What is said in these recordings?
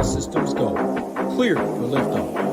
All systems go. Clear for liftoff.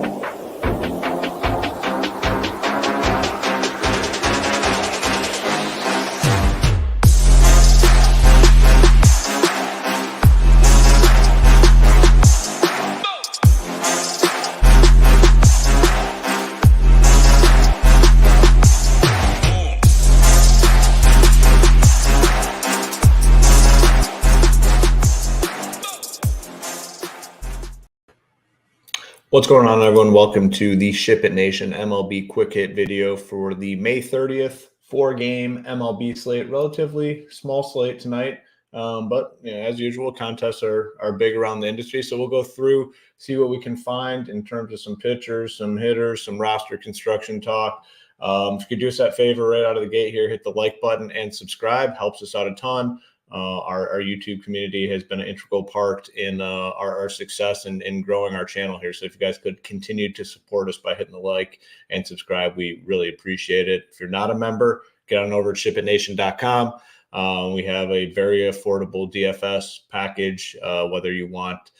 What's going on, everyone? Welcome to the SHIPIT Nation MLB Quick Hit video for the May 30th 4-game MLB slate. Relatively small slate tonight, but as usual, contests are big around the industry. So we'll go through, see what we can find in terms of some pitchers, some hitters, some roster construction talk. If you could do us that favor right out of the gate here, hit the like button and subscribe. Helps us out a ton. Our YouTube community has been an integral part in our success in growing our channel here. So if you guys could continue to support us by hitting the like and subscribe, we really appreciate it. If you're not a member, get on over to shipitnation.com. We have a very affordable DFS package, whether you want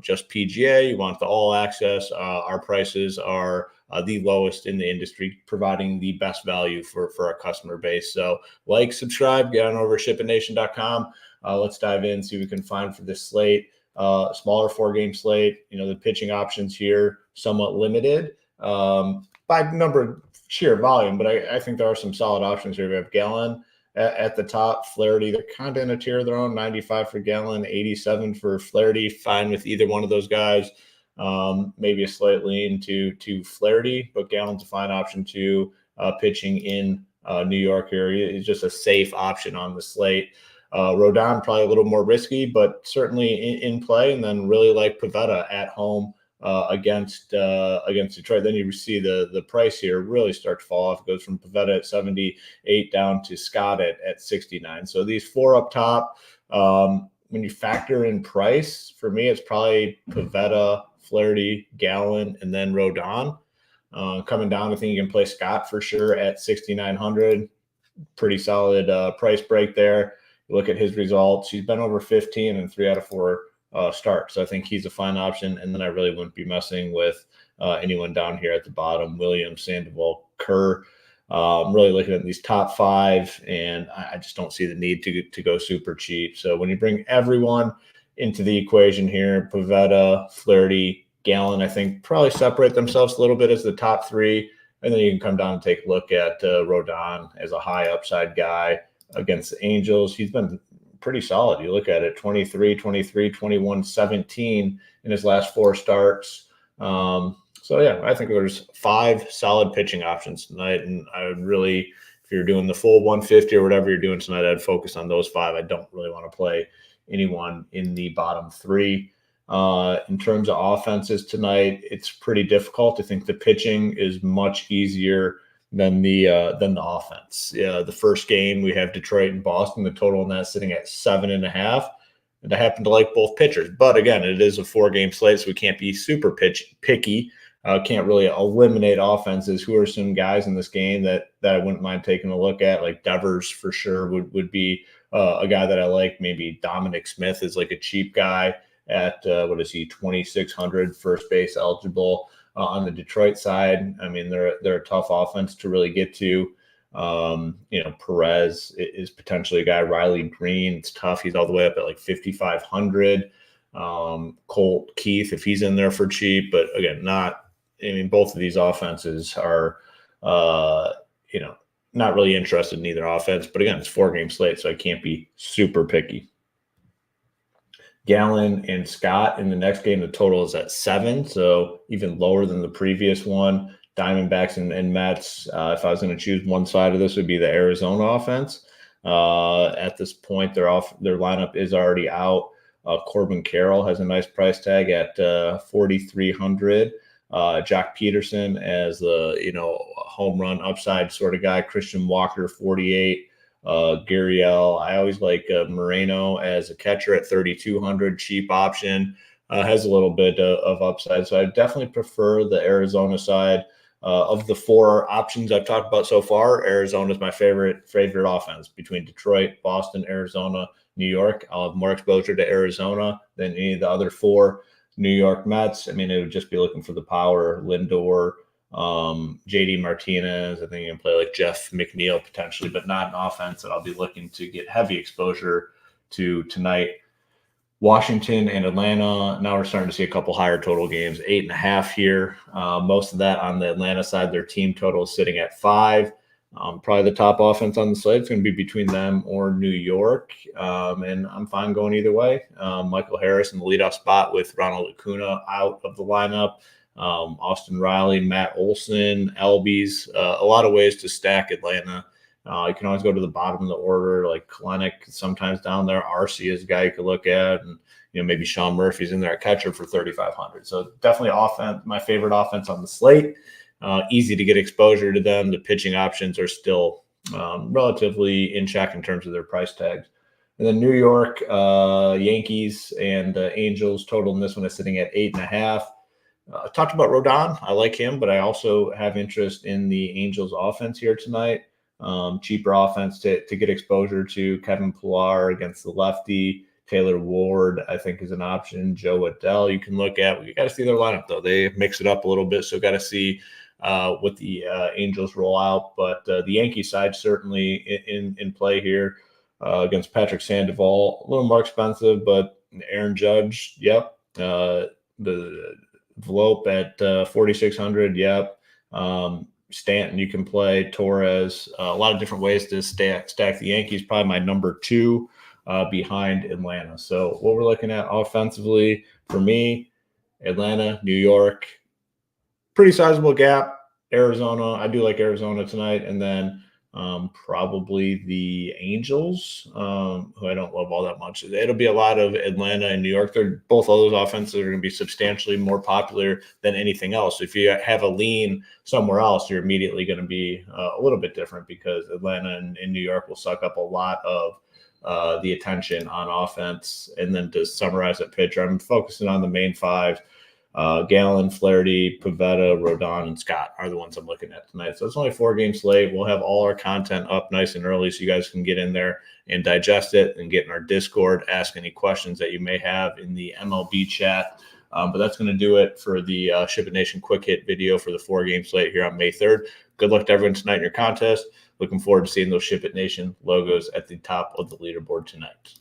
just PGA, you want the all access. Our prices are the lowest in the industry, providing the best value for our customer base. So like, subscribe, get on over to shipitnation.com. Let's dive in, see what we can find for this slate. Smaller 4-game slate. The pitching options here somewhat limited by number, sheer volume, but I think there are some solid options here. We have Gallen at the top, Flaherty. They're kind of in a tier of their own. 95 for Gallen, 87 for Flaherty. Fine with either one of those guys. Maybe a slight lean to Flaherty, but Gallen's a fine option too. Pitching in New York area is just a safe option on the slate. Rodon probably a little more risky, but certainly in play. And then really like Petta at home against Detroit. Then you see the price here really start to fall off. It goes from Petta at 78 down to Scott at 69. So these four up top, when you factor in price, for me, it's probably Petta, Flaherty, Gallen, and then Rodon. Coming down, I think you can play Scott for sure at 6,900. Pretty solid price break there. You look at his results. He's been over 15 in 3 out of 4 starts. So I think he's a fine option. And then I really wouldn't be messing with anyone down here at the bottom. Williams, Sandoval, Kerr. Really looking at these top 5, and I just don't see the need to go super cheap. So when you bring everyone into the equation here, Petta, Flaherty, Gallen, I think probably separate themselves a little bit as the top 3. And then you can come down and take a look at Rodon as a high upside guy against the Angels. He's been pretty solid. You look at it, 23, 23, 21, 17 in his last 4 starts. So, yeah, I think there's 5 solid pitching options tonight. And I would really, if you're doing the full 150 or whatever you're doing tonight, I'd focus on those 5. I don't really want to play anyone in the bottom 3. In terms of offenses tonight, it's pretty difficult. I think the pitching is much easier than the offense. Yeah, the first game we have Detroit and Boston. The total in that sitting at 7.5. And I happen to like both pitchers. But again, it is a 4-game slate, so we can't be super picky. Can't really eliminate offenses. Who are some guys in this game that I wouldn't mind taking a look at? Like Devers for sure would be a guy that I like. Maybe Dominic Smith is like a cheap guy at what is he, 2,600, first base eligible. On the Detroit side, I mean, they're a tough offense to really get to. Perez is potentially a guy. Riley Green, it's tough. He's all the way up at like 5,500. Colt Keith, if he's in there for cheap, but again, both of these offenses are, not really interested in either offense. But again, it's 4-game slate, so I can't be super picky. Gallen and Scott in the next game, the total is at 7, so even lower than the previous one. Diamondbacks and Mets, if I was going to choose one side of this, would be the Arizona offense. At this point, their lineup is already out. Corbin Carroll has a nice price tag at 4,300. Jock Peterson as the home run upside sort of guy. Christian Walker 48. Gurriel. I always like Moreno as a catcher at 3,200. Cheap option. Has a little bit of upside. So I definitely prefer the Arizona side. Of the 4 options I've talked about so far, Arizona is my favorite offense between Detroit, Boston, Arizona, New York. I'll have more exposure to Arizona than any of the other 4. New York Mets, I mean, it would just be looking for the power. Lindor, JD Martinez, I think you can play like Jeff McNeil potentially, but not an offense that I'll be looking to get heavy exposure to tonight. Washington and Atlanta, now we're starting to see a couple higher total games, 8.5 here. Most of that on the Atlanta side, their team total is sitting at 5. Probably the top offense on the slate is going to be between them or New York, and I'm fine going either way. Michael Harris in the leadoff spot with Ronald Acuna out of the lineup. Austin Riley, Matt Olson, Albies, a lot of ways to stack Atlanta. You can always go to the bottom of the order, like Kalenic sometimes down there. RC is a guy you could look at, and maybe Sean Murphy's in there at catcher for 3,500. So definitely offense, my favorite offense on the slate. Easy to get exposure to them. The pitching options are still relatively in check in terms of their price tags. And then New York Yankees and Angels total in this one is sitting at 8.5. I talked about Rodon. I like him, but I also have interest in the Angels offense here tonight. Cheaper offense to get exposure to. Kevin Pillar against the lefty. Taylor Ward, I think, is an option. Joe Adell you can look at. We got to see their lineup, though. They mix it up a little bit, so got to see what the Angels roll out. But the Yankee side certainly in play here against Patrick Sandoval. A little more expensive, but Aaron Judge, yep. The Vlope at 4,600, yep. Stanton you can play, Torres, a lot of different ways to stack the Yankees. Probably my number 2 behind Atlanta. So what we're looking at offensively for me, Atlanta, New York, pretty sizable gap. Arizona, I do like Arizona tonight. And then probably the Angels, who I don't love all that much. It'll be a lot of Atlanta and New York. They're both of those offenses are going to be substantially more popular than anything else. If you have a lean somewhere else, you're immediately going to be a little bit different because Atlanta and New York will suck up a lot of the attention on offense. And then to summarize that pitcher, I'm focusing on the main 5. Gallen, Flaherty, Pivetta, Rodon, and Scott are the ones I'm looking at tonight. So it's only a 4-game slate. We'll have all our content up nice and early so you guys can get in there and digest it and get in our Discord, ask any questions that you may have in the MLB chat. But that's going to do it for the SHIPIT Nation Quick Hit video for the 4-game slate here on May 3rd. Good luck to everyone tonight in your contest. Looking forward to seeing those SHIPIT Nation logos at the top of the leaderboard tonight.